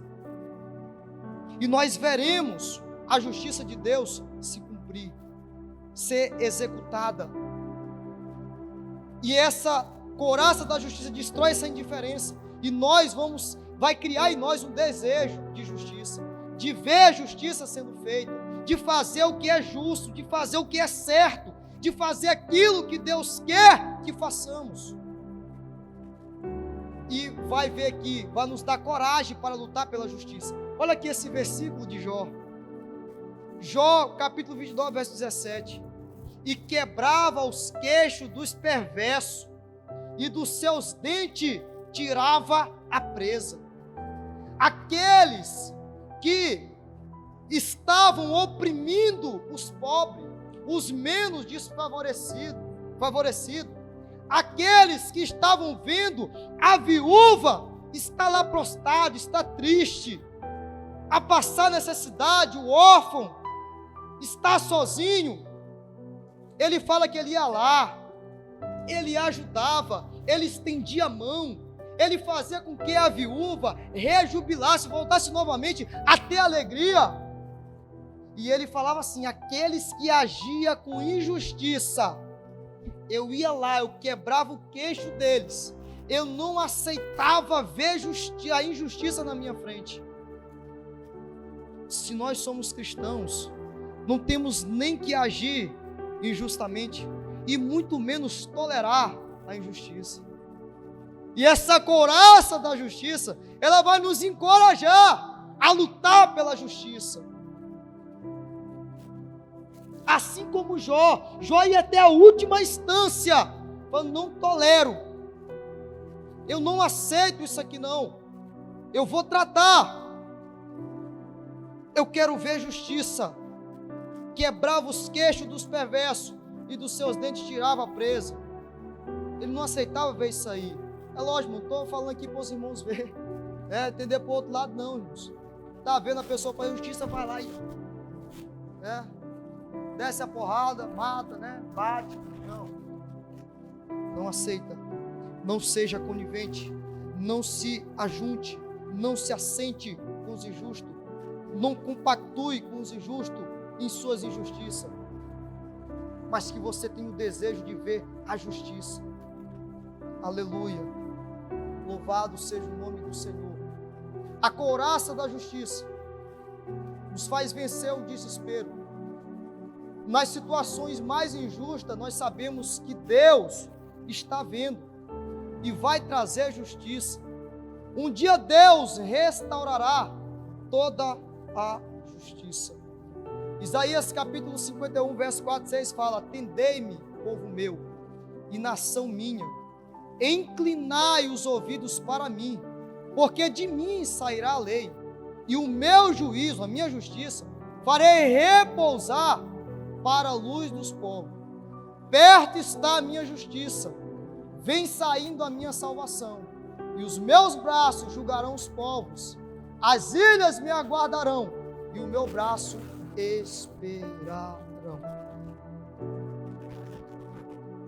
e nós veremos a justiça de Deus se cumprir, ser executada, e essa couraça da justiça destrói essa indiferença, e vai criar em nós um desejo de justiça, de ver a justiça sendo feita, de fazer o que é justo, de fazer o que é certo, de fazer aquilo que Deus quer que façamos. E vai ver que vai nos dar coragem para lutar pela justiça. Olha aqui esse versículo de Jó. Jó, capítulo 29, verso 17. E quebrava os queixos dos perversos, e dos seus dentes tirava a presa. Aqueles que estavam oprimindo os pobres, os menos desfavorecidos, aqueles que estavam vendo a viúva está lá prostrado, está triste, a passar necessidade, o órfão está sozinho, ele fala que ele ia lá, ele ajudava, ele estendia a mão, ele fazia com que a viúva rejubilasse, voltasse novamente a ter alegria. E ele falava assim: aqueles que agiam com injustiça, eu ia lá, eu quebrava o queixo deles, eu não aceitava ver a injustiça na minha frente. Se nós somos cristãos, não temos nem que agir injustamente, e muito menos tolerar a injustiça. E essa couraça da justiça, ela vai nos encorajar a lutar pela justiça. Assim como Jó ia até a última instância, falando: não tolero, eu não aceito isso aqui não, eu vou tratar, eu quero ver justiça. Quebrava os queixos dos perversos, e dos seus dentes tirava a presa. Ele não aceitava ver isso aí. É lógico, não estou falando aqui para os irmãos ver, entender para o outro lado não, irmãos. Está vendo a pessoa para a justiça, vai lá e desce a porrada, mata, bate. Não aceita, não seja conivente, não se ajunte, não se assente com os injustos, não compactue com os injustos em suas injustiças, mas que você tenha o desejo de ver a justiça. Aleluia, louvado seja o nome do Senhor. A couraça da justiça nos faz vencer o desespero. Nas situações mais injustas, nós sabemos que Deus está vendo e vai trazer justiça. Um dia Deus restaurará toda a justiça. Isaías capítulo 51, verso 4 e 6 fala: atendei-me, povo meu, e nação minha, inclinai os ouvidos para mim, porque de mim sairá a lei, e o meu juízo, a minha justiça, farei repousar para a luz dos povos. Perto está a minha justiça, vem saindo a minha salvação, e os meus braços julgarão os povos, as ilhas me aguardarão, e o meu braço esperarão.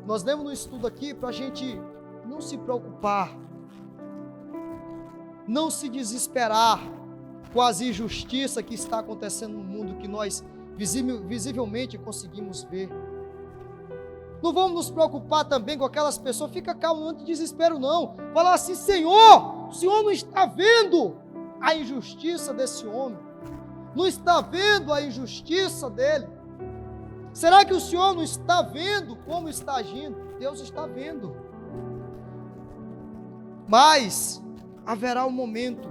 Nós lemos no estudo aqui para a gente não se preocupar, não se desesperar com as injustiças que está acontecendo no mundo, que nós visivelmente conseguimos ver. Não vamos nos preocupar também com aquelas pessoas, fica calmo, não de desespero não, falar assim: Senhor, o Senhor não está vendo a injustiça desse homem, não está vendo a injustiça dele? Será que o Senhor não está vendo como está agindo? Deus está vendo. Mas haverá um momento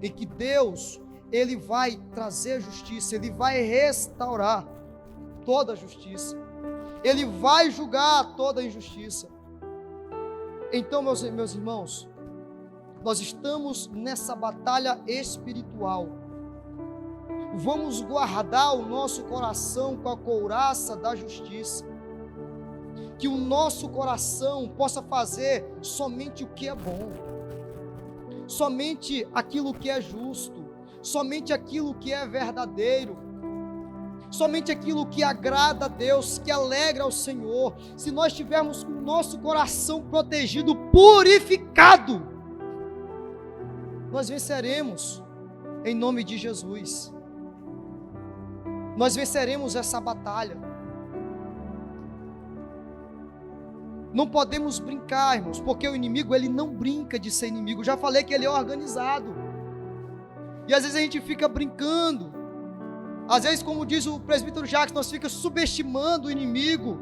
em que Deus, Ele vai trazer justiça, Ele vai restaurar toda a justiça, Ele vai julgar toda a injustiça. Então, meus irmãos, nós estamos nessa batalha espiritual. Vamos guardar o nosso coração com a couraça da justiça. Que o nosso coração possa fazer somente o que é bom, somente aquilo que é justo, somente aquilo que é verdadeiro, somente aquilo que agrada a Deus, que alegra ao Senhor. Se nós tivermos com o nosso coração protegido, purificado, nós venceremos em nome de Jesus. Nós venceremos essa batalha. Não podemos brincar, irmãos, porque o inimigo, ele não brinca de ser inimigo. Eu já falei que ele é organizado. E às vezes a gente fica brincando. Às vezes, como diz o presbítero Jacques, nós ficamos subestimando o inimigo.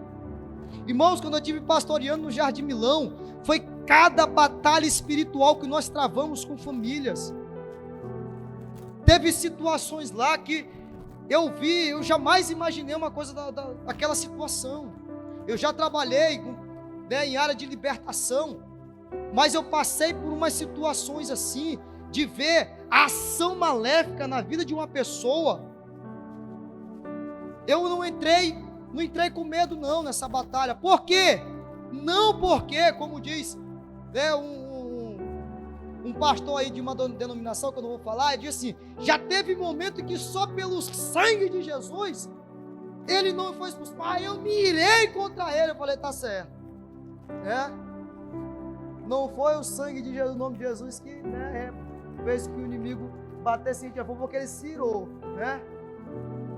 Irmãos, quando eu estive pastoreando no Jardim Milão, foi cada batalha espiritual que nós travamos com famílias. Teve situações lá que eu jamais imaginei uma coisa daquela situação. Eu já trabalhei em área de libertação, mas eu passei por umas situações assim, de ver a ação maléfica na vida de uma pessoa. Eu não entrei com medo não nessa batalha. Por quê? Não porque, como diz um pastor aí de uma denominação que eu não vou falar, ele diz assim: já teve momento que só pelo sangue de Jesus ele não foi expulso, mas eu me irei contra ele. Eu falei, tá certo, não foi o sangue de Jesus, o nome de Jesus que fez que o inimigo batesse em favor, porque ele se irou,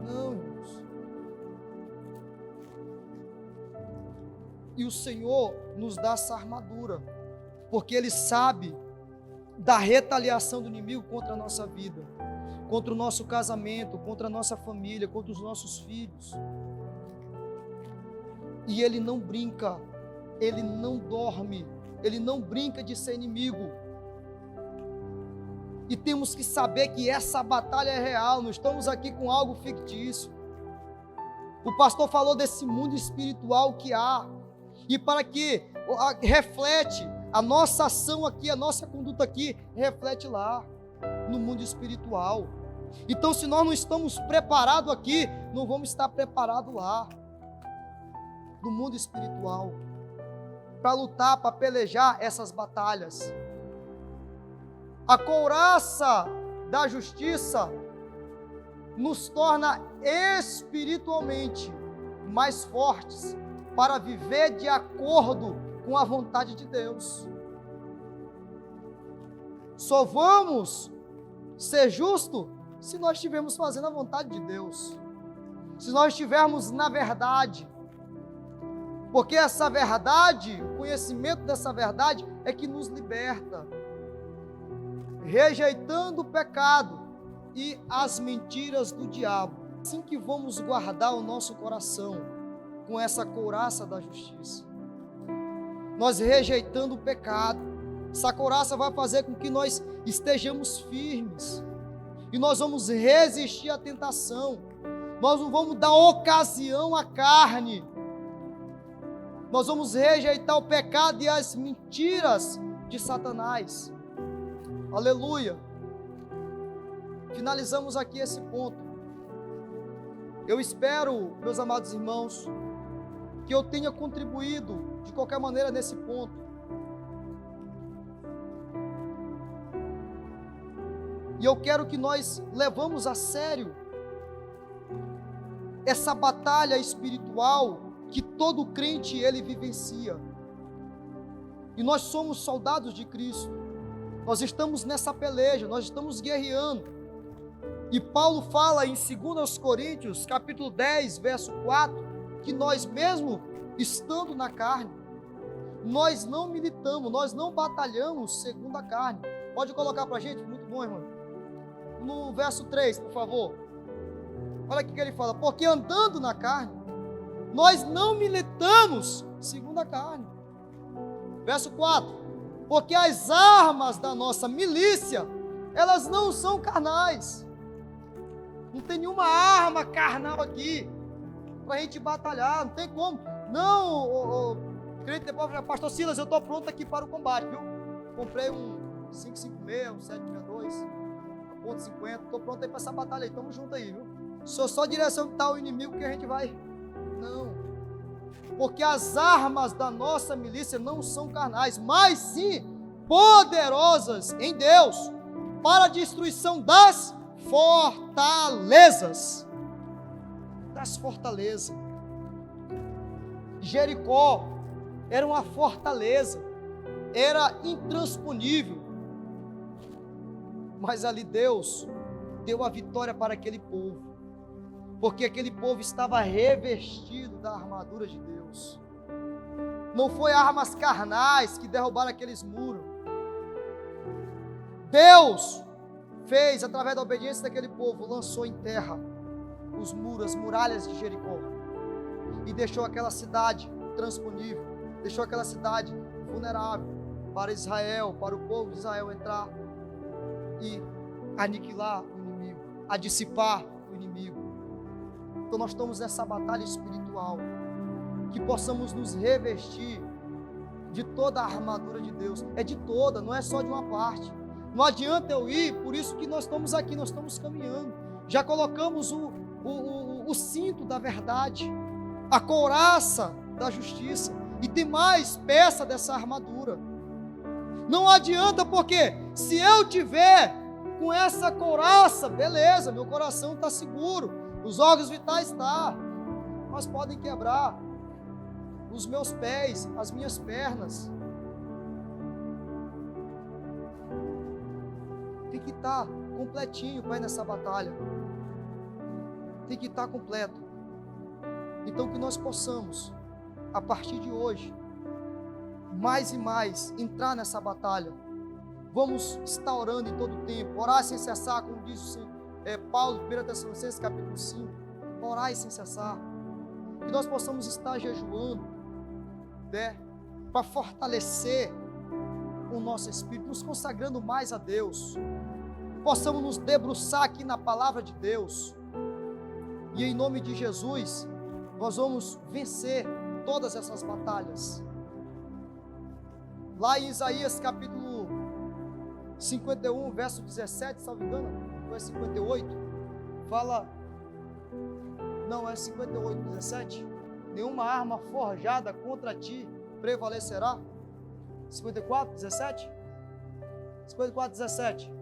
não, irmãos. E o Senhor nos dá essa armadura, porque Ele sabe da retaliação do inimigo contra a nossa vida, contra o nosso casamento, contra a nossa família, contra os nossos filhos. E Ele não brinca, Ele não dorme, Ele não brinca de ser inimigo. E temos que saber que essa batalha é real, não estamos aqui com algo fictício. O pastor falou desse mundo espiritual que há, e para que reflete a nossa ação aqui, a nossa conduta aqui, reflete lá, no mundo espiritual. Então, se nós não estamos preparados aqui, não vamos estar preparados lá, no mundo espiritual, para lutar, para pelejar essas batalhas. A couraça da justiça nos torna espiritualmente mais fortes para viver de acordo com a vontade de Deus. Só vamos ser justos se nós estivermos fazendo a vontade de Deus, se nós estivermos na verdade, porque essa verdade, o conhecimento dessa verdade é que nos liberta, rejeitando o pecado e as mentiras do diabo. Assim que vamos guardar o nosso coração com essa couraça da justiça, nós rejeitando o pecado, essa couraça vai fazer com que nós estejamos firmes, e nós vamos resistir à tentação, nós não vamos dar ocasião à carne, nós vamos rejeitar o pecado e as mentiras de Satanás. Aleluia. Finalizamos aqui esse ponto. Eu espero, meus amados irmãos, que eu tenha contribuído de qualquer maneira nesse ponto. E eu quero que nós levamos a sério essa batalha espiritual que todo crente ele vivencia. E nós somos soldados de Cristo. Nós estamos nessa peleja, nós estamos guerreando. E Paulo fala em 2 Coríntios, capítulo 10, verso 4, que nós mesmo estando na carne, nós não militamos, nós não batalhamos segundo a carne. Pode colocar para a gente? Muito bom, irmão. No verso 3, por favor. Olha o que ele fala: porque andando na carne, nós não militamos segundo a carne. Verso 4: Porque as armas da nossa milícia, elas não são carnais. Não tem nenhuma arma carnal aqui para a gente batalhar, não tem como. Não, crente, pastor Silas, eu estou pronto aqui para o combate, viu? Comprei um 556, um 762, ponto 50, estou pronto aí para essa batalha aí, estamos juntos aí, viu? Só direção que está o inimigo que a gente vai. Não. Porque as armas da nossa milícia não são carnais, mas sim poderosas em Deus para a destruição das fortalezas. Das fortalezas. Jericó era uma fortaleza, era intransponível, mas ali Deus deu a vitória para aquele povo, porque aquele povo estava revestido da armadura de Deus. Não foi armas carnais que derrubaram aqueles muros. Deus fez, através da obediência daquele povo, lançou em terra os muros, as muralhas de Jericó, e deixou aquela cidade transponível, deixou aquela cidade vulnerável para Israel, para o povo de Israel entrar e aniquilar o inimigo, a dissipar o inimigo. Então nós estamos nessa batalha espiritual, que possamos nos revestir de toda a armadura de Deus, é de toda, não é só de uma parte. Não adianta eu ir, por isso que nós estamos aqui, nós estamos caminhando, já colocamos o cinto da verdade, a couraça da justiça, e tem mais peça dessa armadura. Não adianta, porque se eu tiver com essa couraça, beleza, meu coração está seguro, os órgãos vitais estão, mas podem quebrar os meus pés, as minhas pernas. Tem que estar completinho para ir nessa batalha. Tem que estar completo. Então que nós possamos, a partir de hoje, mais e mais entrar nessa batalha. Vamos estar orando em todo o tempo, orar sem cessar, como diz Paulo, 1 Tessalonicenses capítulo 5, orar sem cessar. Que nós possamos estar jejuando, né, para fortalecer o nosso espírito, nos consagrando mais a Deus. Possamos nos debruçar aqui na palavra de Deus. E em nome de Jesus, nós vamos vencer todas essas batalhas. Lá em Isaías capítulo 51, verso 17, salvo engano, ou é 58, fala, não, é 58, 17, nenhuma arma forjada contra ti prevalecerá. 54, 17? 54, 17.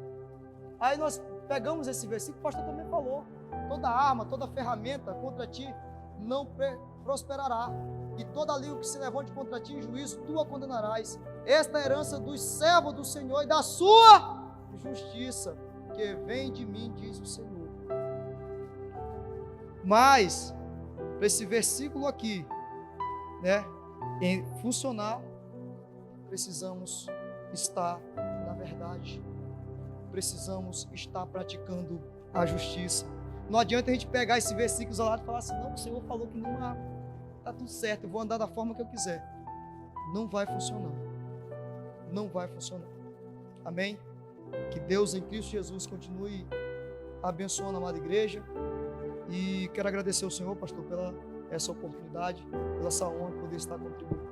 Aí nós pegamos esse versículo, o pastor também falou, toda arma, toda ferramenta contra ti não prosperará, e toda língua que se levante contra ti em juízo, tu a condenarás. Esta é a herança dos servos do Senhor e da sua justiça, que vem de mim, diz o Senhor. Mas, para esse versículo aqui, né, em funcionar, precisamos estar na verdade, precisamos estar praticando a justiça. Não adianta a gente pegar esse versículo isolado e falar assim, não, o Senhor falou que não está tudo certo, eu vou andar da forma que eu quiser. Não vai funcionar. Não vai funcionar. Amém? Que Deus em Cristo Jesus continue abençoando a amada igreja. E quero agradecer ao Senhor, pastor, pela essa oportunidade, pela essa honra de poder estar contribuindo.